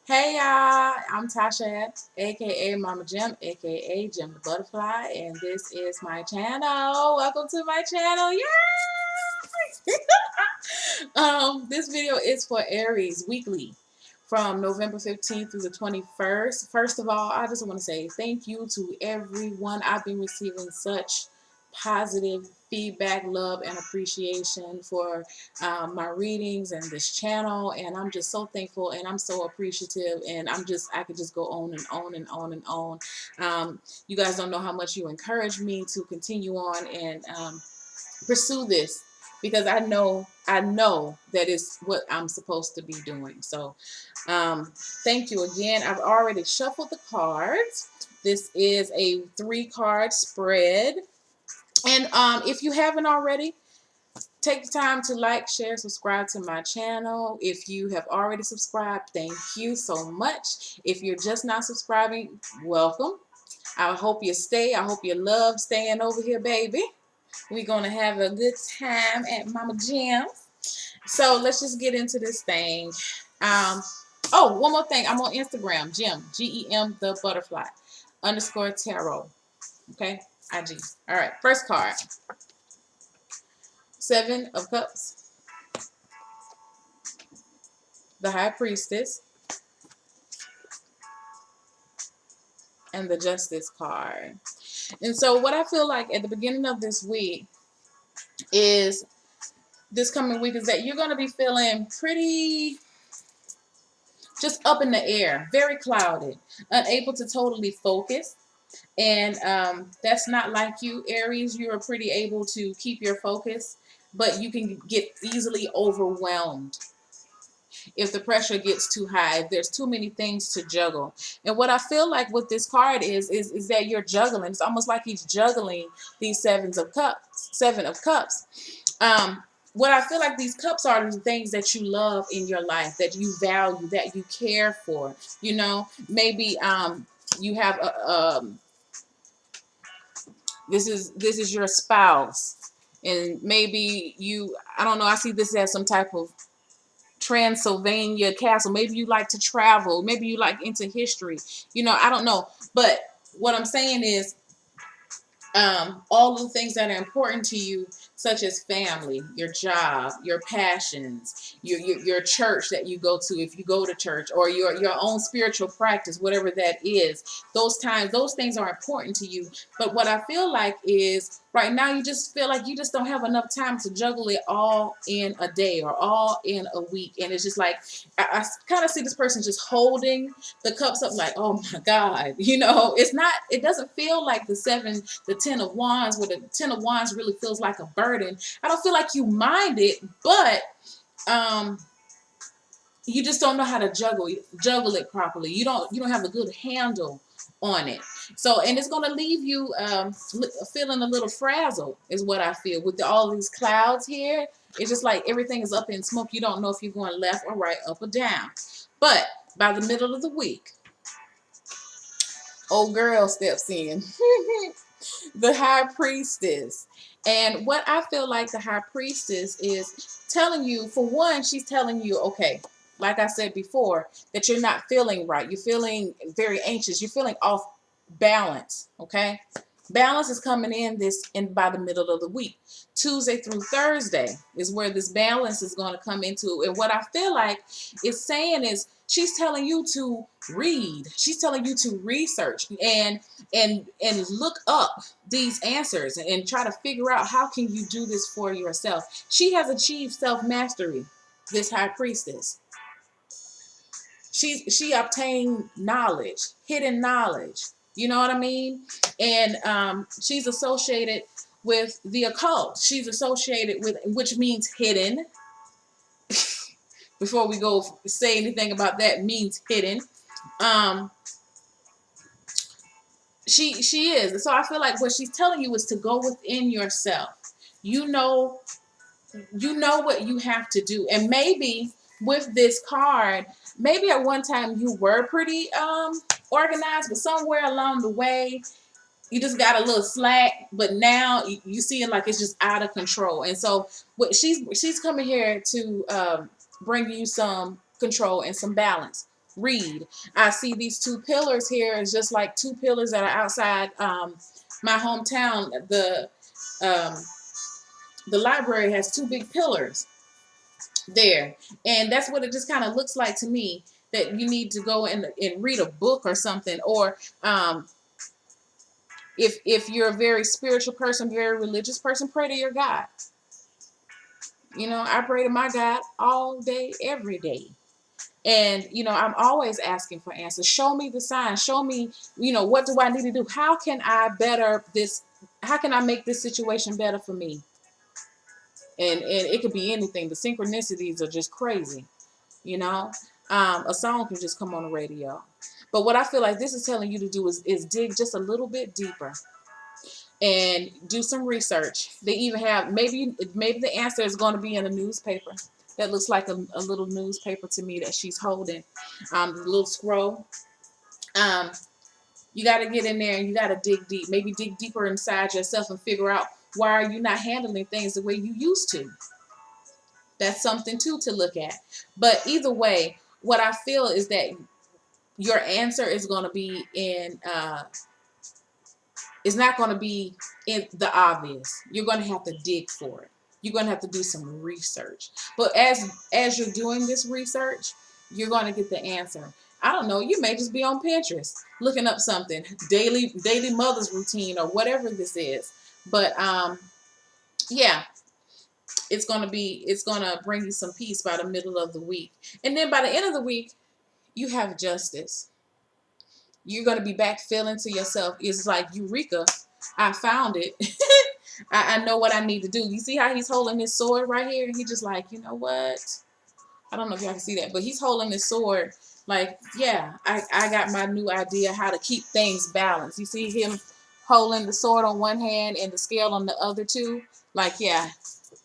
Hey y'all, I'm Tasha, aka Mama Jim, aka Jim the Butterfly, and this is my channel. Welcome to my channel. Yay! This video is for Aries weekly from November 15th through the 21st. First of all, I just want to say thank you to everyone. I've been receiving such positive feedback, love, and appreciation for my readings and this channel, and I'm just so thankful and I'm so appreciative, and I could just go on and on and on and on. You guys don't know how much you encourage me to continue on and pursue this, because I know that it's what I'm supposed to be doing. So thank you again. I've already shuffled the cards. This is a 3-card spread, and if you haven't already, take the time to like, share, subscribe to my channel. If you have already subscribed, thank you so much. If you're just not subscribing, welcome. I hope you stay. I hope you love staying over here, baby. We're going to have a good time at Mama Jim. So let's just get into this thing. Oh, one more thing. I'm on Instagram, Jim, Gem the Butterfly _ Tarot. Okay, IG. All right, first card. 7 of Cups, the High Priestess, and the Justice card. And so what I feel like at the beginning of this week is this coming week is that you're going to be feeling pretty just up in the air, very clouded, unable to totally focus. And that's not like you, Aries. You are pretty able to keep your focus, but you can get easily overwhelmed if the pressure gets too high, if there's too many things to juggle. And what I feel like with this card is that you're juggling. It's almost like he's juggling these 7 of Cups. What I feel like these cups are the things that you love in your life, that you value, that you care for. You know, maybe you have this is your spouse, and maybe I don't know, I see this as some type of Transylvania castle. Maybe you like to travel. Maybe you like into history. You know, I don't know. But what I'm saying is all of the things that are important to you, such as family, your job, your passions, your church that you go to, if you go to church, or your own spiritual practice, whatever that is, those things are important to you. But what I feel like is right now you just feel like you just don't have enough time to juggle it all in a day or all in a week. And it's just like I kind of see this person just holding the cups up like, oh my God, it doesn't feel like the 10 of Wands, where the 10 of Wands really feels like a burden. I don't feel like you mind it, but you just don't know how to juggle it properly. You don't have a good handle on it. So, and it's going to leave you feeling a little frazzled, is what I feel, with all these clouds here. It's just like everything is up in smoke. You don't know if you're going left or right, up or down. But by the middle of the week, old girl steps in. The High Priestess. And what I feel like the High Priestess is telling you, for one, she's telling you, okay, like I said before, that you're not feeling right. You're feeling very anxious. You're feeling off balance, okay? Balance is coming in by the middle of the week. Tuesday through Thursday is where this balance is going to come into. And what I feel like it's saying is she's telling you to read. She's telling you to research and look up these answers and try to figure out how can you do this for yourself. She has achieved self-mastery, this High Priestess. She obtained knowledge, hidden knowledge. You know what I mean? And she's associated with the occult. She's associated with, which means hidden. Before we go say anything about that, means hidden. Um, she is. So I feel like what she's telling you is to go within yourself. You know what you have to do. And maybe with this card, maybe at one time you were pretty organized, but somewhere along the way you just got a little slack, but now you see it like it's just out of control. And so what she's coming here to bring you some control and some balance read. I see these two pillars here. It's just like two pillars that are outside my hometown. Um, the library has two big pillars there, and that's what it just kind of looks like to me. That you need to go and read a book or something, or if you're a very spiritual person, very religious person, pray to your God. You know, I pray to my God all day, every day. And, you know, I'm always asking for answers. Show me the signs. Show me, you know, what do I need to do? How can I better this? How can I make this situation better for me? And it could be anything. The synchronicities are just crazy, you know. A song can just come on the radio. But what I feel like this is telling you to do is dig just a little bit deeper and do some research. They even have maybe the answer is going to be in a newspaper. That looks like a little newspaper to me that she's holding. The little scroll. Um, you got to get in there and you got to dig deep. Maybe dig deeper inside yourself and figure out why are you not handling things the way you used to. That's something too to look at. But either way, what I feel is that your answer is going to be in it's not going to be in the obvious. You're going to have to dig for it. You're going to have to do some research. But as you're doing this research, you're going to get the answer. I don't know. You may just be on Pinterest looking up something, daily mother's routine or whatever this is. But yeah, it's gonna bring you some peace by the middle of the week, and then by the end of the week, you have justice. You're going to be back feeling to yourself. It's like, Eureka, I found it. I know what I need to do. You see how he's holding his sword right here? He just like, you know what? I don't know if y'all can see that, but he's holding his sword like, yeah, I got my new idea how to keep things balanced. You see him holding the sword on one hand and the scale on the other two? Like, yeah,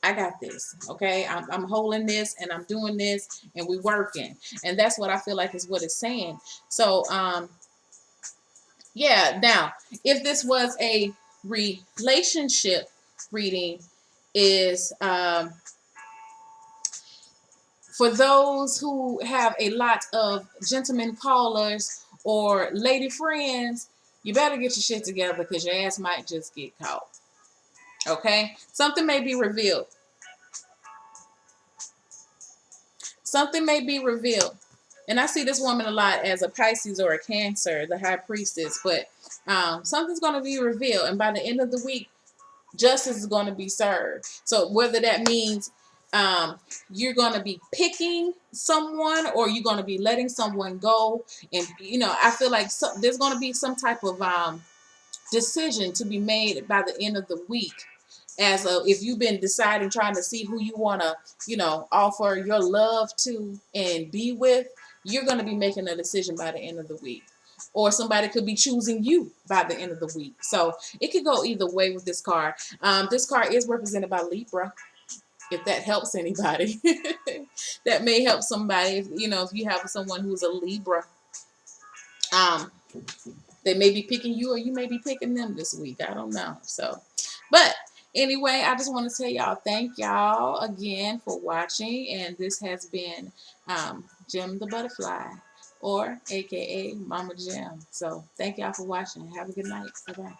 I got this. Okay, I'm holding this and I'm doing this and we working. And that's what I feel like is what it's saying. So, yeah, now, if this was a relationship reading, is for those who have a lot of gentlemen callers or lady friends, you better get your shit together because your ass might just get caught. Okay? Something may be revealed. Something may be revealed. And I see this woman a lot as a Pisces or a Cancer, the high priestess, but something's going to be revealed. And by the end of the week, justice is going to be served. So whether that means you're going to be picking someone or you're going to be letting someone go, and you know, I feel like there's going to be some type of decision to be made by the end of the week. If you've been deciding, trying to see who you want to, you know, offer your love to and be with, you're going to be making a decision by the end of the week. Or somebody could be choosing you by the end of the week. So it could go either way with this card. This card is represented by Libra. If that helps anybody, that may help somebody. If, you know, if you have someone who's a Libra, they may be picking you or you may be picking them this week. I don't know. So, but anyway, I just want to tell y'all, thank y'all again for watching. And this has been Gem the Butterfly, or AKA Mama Gem. So thank y'all for watching. Have a good night. Bye-bye.